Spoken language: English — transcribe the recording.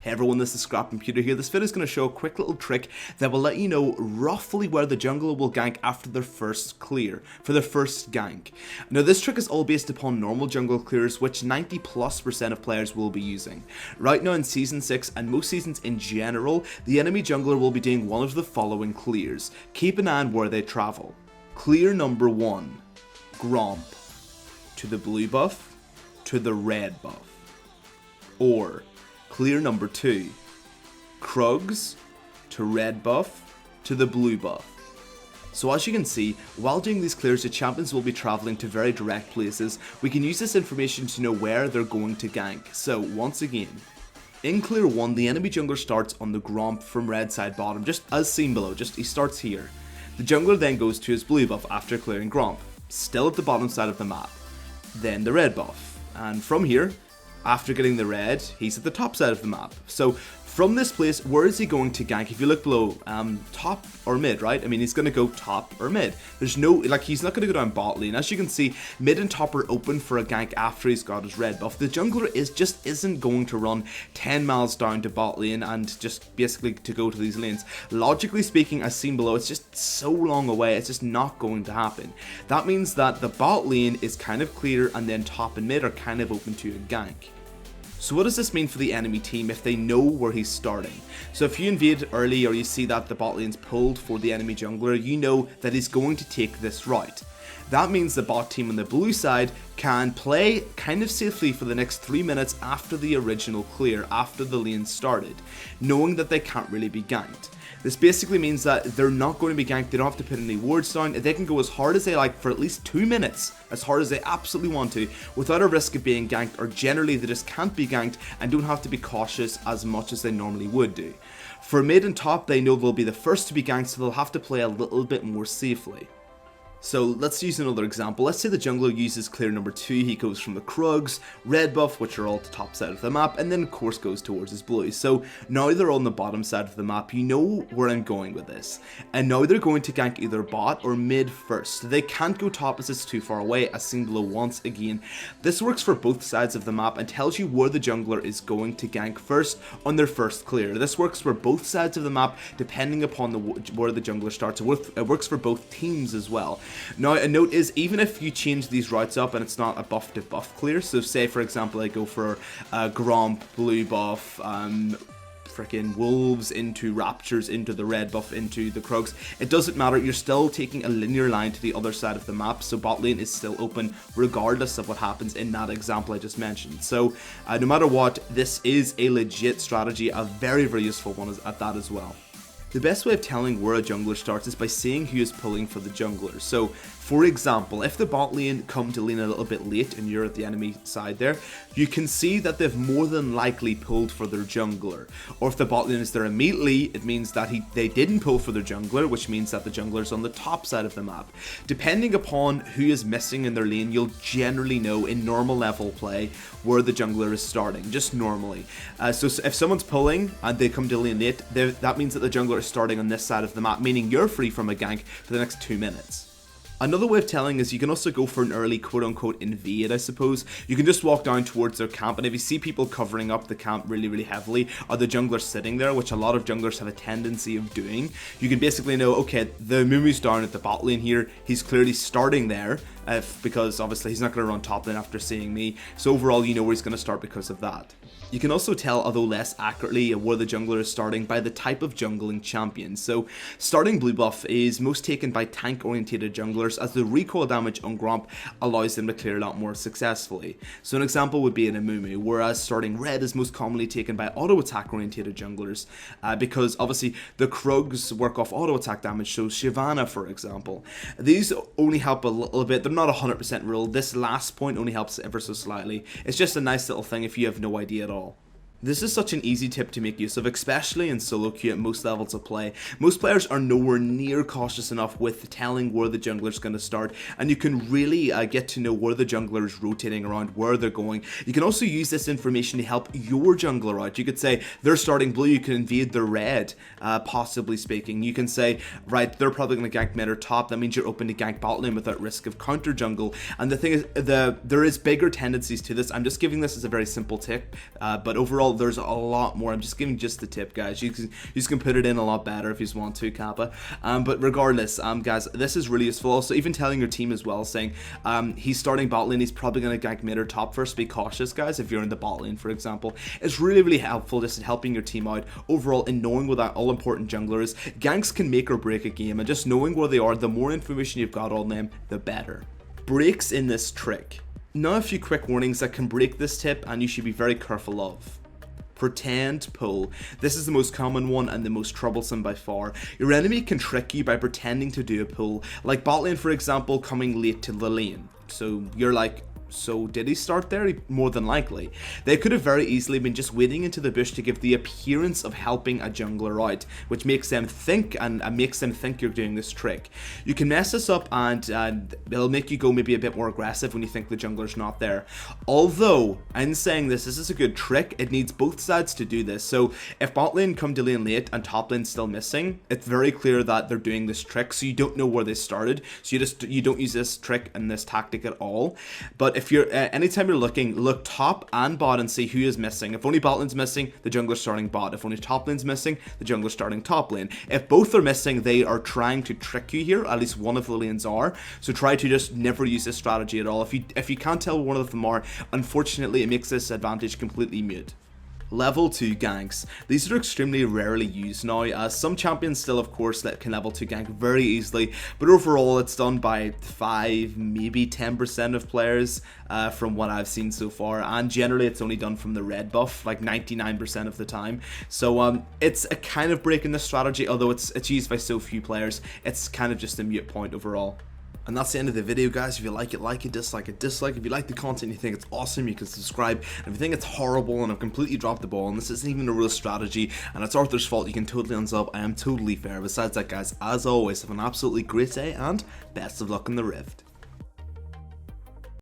Hey everyone, this is ScrapComputer here. This video is going to show a quick little trick that will let you know roughly where the jungler will gank after their first clear, for their first gank. Now this trick is all based upon normal jungle clears, which 90+% of players will be using. Right now in Season 6 and most seasons in general, the enemy jungler will be doing one of the following clears. Keep an eye on where they travel. Clear number 1, Gromp, to the blue buff, to the red buff. Or clear number 2, Krugs, to red buff, to the blue buff. So as you can see, while doing these clears, the champions will be travelling to very direct places. We can use this information to know where they're going to gank. So once again, in clear 1, the enemy jungler starts on the Gromp from red side bottom, just as seen below, he starts here. The jungler then goes to his blue buff after clearing Gromp, still at the bottom side of the map. Then the red buff, and from here, after getting the red, he's at the top side of the map. So from this place, where is he going to gank? If you look below, top or mid, right? I mean, he's going to go top or mid. There's no, he's not going to go down bot lane. As you can see, mid and top are open for a gank after he's got his red buff. The jungler isn't going to run 10 miles down to bot lane and just basically to go to these lanes. Logically speaking, as seen below, it's just so long away, it's just not going to happen. That means that the bot lane is kind of clear and then top and mid are kind of open to a gank. So what does this mean for the enemy team if they know where he's starting? So if you invade early or you see that the bot lane's pulled for the enemy jungler, you know that he's going to take this route. That means the bot team on the blue side can play kind of safely for the next 3 minutes after the original clear, after the lane started, knowing that they can't really be ganked. This basically means that they're not going to be ganked, they don't have to put any wards down, they can go as hard as they like for at least 2 minutes, as hard as they absolutely want to, without a risk of being ganked, or generally they just can't be ganked and don't have to be cautious as much as they normally would do. For mid and top, they know they'll be the first to be ganked, so they'll have to play a little bit more safely. So let's use another example. Let's say the jungler uses clear number 2, he goes from the Krugs, red buff, which are all at the top side of the map, and then of course goes towards his blue. So now they're on the bottom side of the map, you know where I'm going with this. And now they're going to gank either bot or mid first. They can't go top as it's too far away, as seen below once again. This works for both sides of the map and tells you where the jungler is going to gank first on their first clear. This works for both sides of the map depending upon where the jungler starts. It works for both teams as well. Now a note is, even if you change these routes up and it's not a buff to buff clear, so say for example I go for Gromp, blue buff, freaking wolves into raptures, into the red buff, into the Krugs, it doesn't matter, you're still taking a linear line to the other side of the map, so bot lane is still open regardless of what happens in that example I just mentioned. So no matter what, this is a legit strategy, a very useful one at that as well. The best way of telling where a jungler starts is by seeing who is pulling for the jungler. So, for example, if the bot lane come to lane a little bit late and you're at the enemy side there, you can see that they've more than likely pulled for their jungler. Or if the bot lane is there immediately, it means that they didn't pull for their jungler, which means that the jungler is on the top side of the map. Depending upon who is missing in their lane, you'll generally know in normal level play where the jungler is starting, just normally. So if someone's pulling and they come to lane late, that means that the jungler is starting on this side of the map, meaning you're free from a gank for the next 2 minutes. Another way of telling is you can also go for an early quote-unquote invade, I suppose. You can just walk down towards their camp, and if you see people covering up the camp really heavily, or the jungler sitting there, which a lot of junglers have a tendency of doing, you can basically know, okay, the Mumu's down at the bot lane here, he's clearly starting there, because obviously he's not going to run top lane after seeing me, so overall you know where he's going to start because of that. You can also tell, although less accurately, where the jungler is starting by the type of jungling champion. So, starting blue buff is most taken by tank-orientated junglers, as the recoil damage on Gromp allows them to clear a lot more successfully. So an example would be an Amumu, whereas starting red is most commonly taken by auto-attack-orientated junglers, because obviously the Krugs work off auto-attack damage, so Shyvana for example. These only help a little bit, they're not 100% rule, this last point only helps ever so slightly. It's just a nice little thing if you have no idea at all. This is such an easy tip to make use of, especially in solo queue at most levels of play. Most players are nowhere near cautious enough with telling where the jungler is going to start, and you can really get to know where the jungler is rotating around, where they're going. You can also use this information to help your jungler out. You could say, they're starting blue, you can invade their red, possibly speaking. You can say, right, they're probably going to gank mid or top, that means you're open to gank bot lane without risk of counter jungle. And the thing is, there is bigger tendencies to this. I'm just giving this as a very simple tip, but overall, overall, there's a lot more. I'm just giving just the tip, guys. You can put it in a lot better if you want to, Kappa. But regardless, guys, this is really useful. Also, even telling your team as well, saying he's starting bot lane, he's probably going to gank mid or top first. Be cautious, guys, if you're in the bot lane, for example. It's really, really helpful just in helping your team out overall and knowing where that all-important jungler is. Ganks can make or break a game, and just knowing where they are, the more information you've got on them, the better. Breaks in this trick. Now a few quick warnings that can break this tip and you should be very careful of. Pretend pull. This is the most common one and the most troublesome by far. Your enemy can trick you by pretending to do a pull, like bot lane, for example, coming late to the lane. So you're like, so did he start there? More than likely. They could have very easily been just waiting into the bush to give the appearance of helping a jungler out, which makes them think and makes them think you're doing this trick. You can mess this up and it'll make you go maybe a bit more aggressive when you think the jungler's not there. Although, in saying this is a good trick, it needs both sides to do this. So if bot lane come to lane late and top lane's still missing, it's very clear that they're doing this trick, so you don't know where they started. So you don't use this trick and this tactic at all. But if you're anytime you're looking, look top and bot and see who is missing. If only bot lane's missing, the jungler's starting bot. If only top lane's missing, the jungler's starting top lane. If both are missing, they are trying to trick you here. At least one of the lanes are. So try to just never use this strategy at all. If you can't tell one of them are, unfortunately it makes this advantage completely mute. Level 2 ganks. These are extremely rarely used now. Some champions still, of course, that can level 2 gank very easily, but overall it's done by 5, maybe 10% of players from what I've seen so far, and generally it's only done from the red buff, like 99% of the time. So it's a kind of break in the strategy, although it's used by so few players. It's kind of just a mute point overall. And that's the end of the video, guys. If you like it, dislike it, dislike. If you like the content and you think it's awesome, you can subscribe. And if you think it's horrible and I've completely dropped the ball and this isn't even a real strategy and it's Arthur's fault, you can totally unsub. I am totally fair. Besides that, guys, as always, have an absolutely great day and best of luck in the Rift.